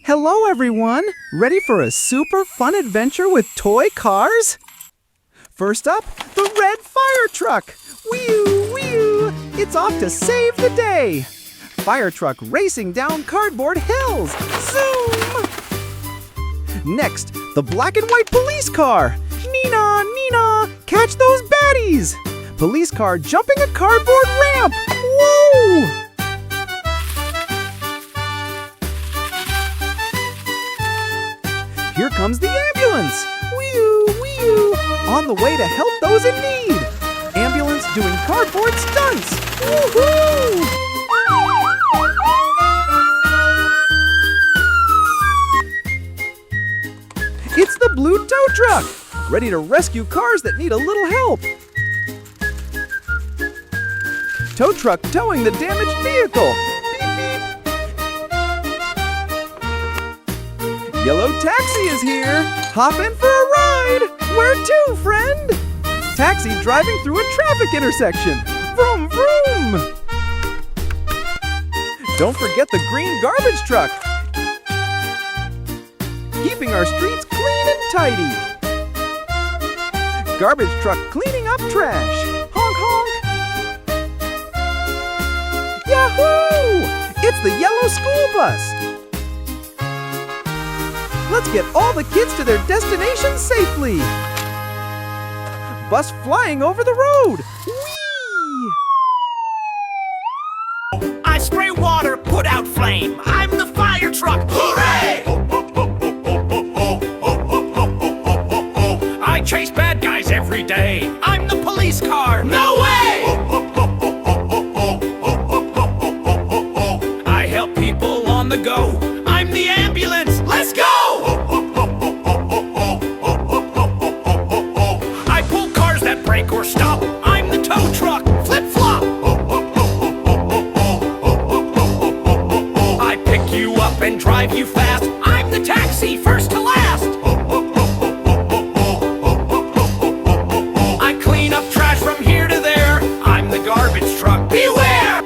Hello everyone! Ready for a super fun adventure with toy cars? First up, the red fire truck! Whee-oo, whee-oo! It's off to save the day! Fire truck racing down cardboard hills! Zoom! Next, the black and white police car! Nina, Nina! Catch those baddies! Police car jumping a cardboard ramp! Woo! Here comes the ambulance! Wee-oo, wee-oo! On the way to help those in need! Ambulance doing cardboard stunts! Woohoo! It's the blue tow truck! Ready to rescue cars that need a little help! Tow truck towing the damaged vehicle! Yellow taxi is here! Hop in for a ride! Where to, friend? Taxi driving through a traffic intersection! Vroom, vroom! Don't forget the green garbage truck! Keeping our streets clean and tidy! Garbage truck cleaning up trash! Honk, honk! Yahoo! It's the yellow school bus! Let's get all the kids to their destination safely! Bus flying over the road! Whee! I spray water, put out flame. I'm the fire truck. Hooray! I chase bad guys every day. I'm the police car. No way! I help people on the go. I'm the ambulance. Let's go! I pull cars that break or stop. I'm the tow truck. Flip-flop. I pick you up and drive you fast. I'm the taxi, first to last. I clean up trash from here to there. I'm the garbage truck. Beware!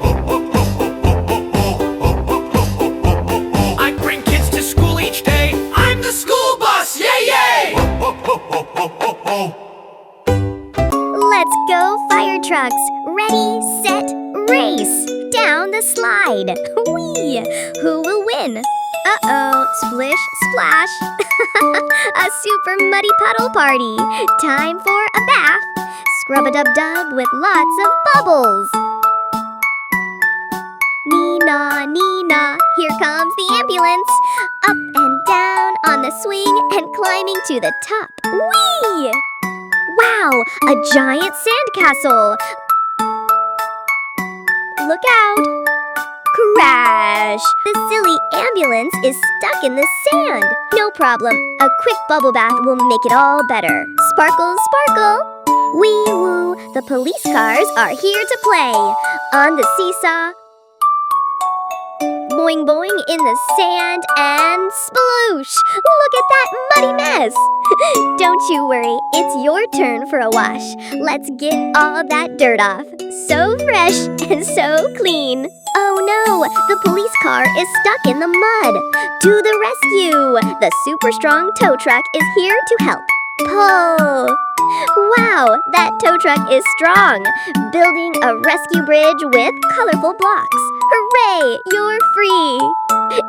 I bring kids to school each day. I'm the school bus. Yay, yay! Let's go, fire trucks! Ready, set, race! Down the slide! Whee! Who will win? Uh-oh, splish, splash! A super muddy puddle party! Time for a bath! Scrub-a-dub-dub with lots of bubbles! Nina, Nina, here comes the ambulance! Up and down on the swing and climbing to the top! Whee! Wow, a giant sandcastle! Look out! Crash! The silly ambulance is stuck in the sand. No problem, a quick bubble bath will make it all better. Sparkle, sparkle! Wee-woo, the police cars are here to play. On the seesaw, boing boing in the sand, and sploosh! Look at that muddy mess! Don't you worry, it's your turn for a wash. Let's get all that dirt off. So fresh and so clean. Oh no, the police car is stuck in the mud. To the rescue! The super strong tow truck is here to help. Pull! Wow, that tow truck is strong. Building a rescue bridge with colorful blocks. Hooray, you're free!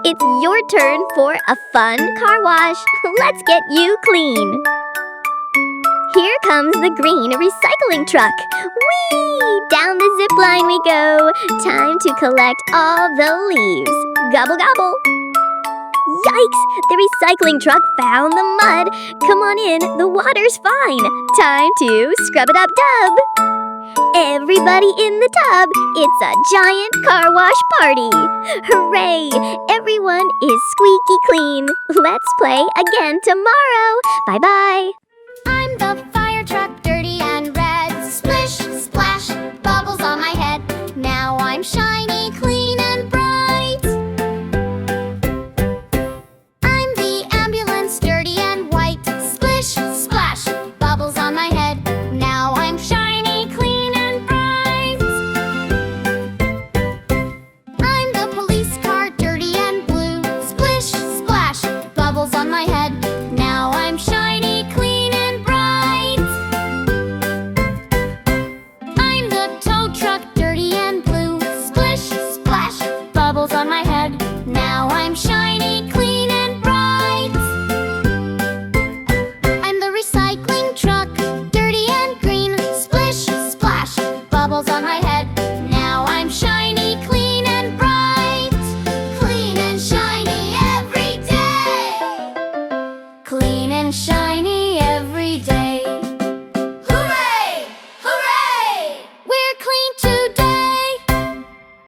It's your turn for a fun car wash. Let's get you clean. Here comes the green recycling truck. Whee! Down the zip line we go. Time to collect all the leaves. Gobble, gobble. Yikes! The recycling truck found the mud. Come on in, the water's fine. Time to scrub-a-dub-dub. Everybody in the tub, it's a giant car wash party! Hooray! Everyone is squeaky clean. Let's play again tomorrow. Bye-bye.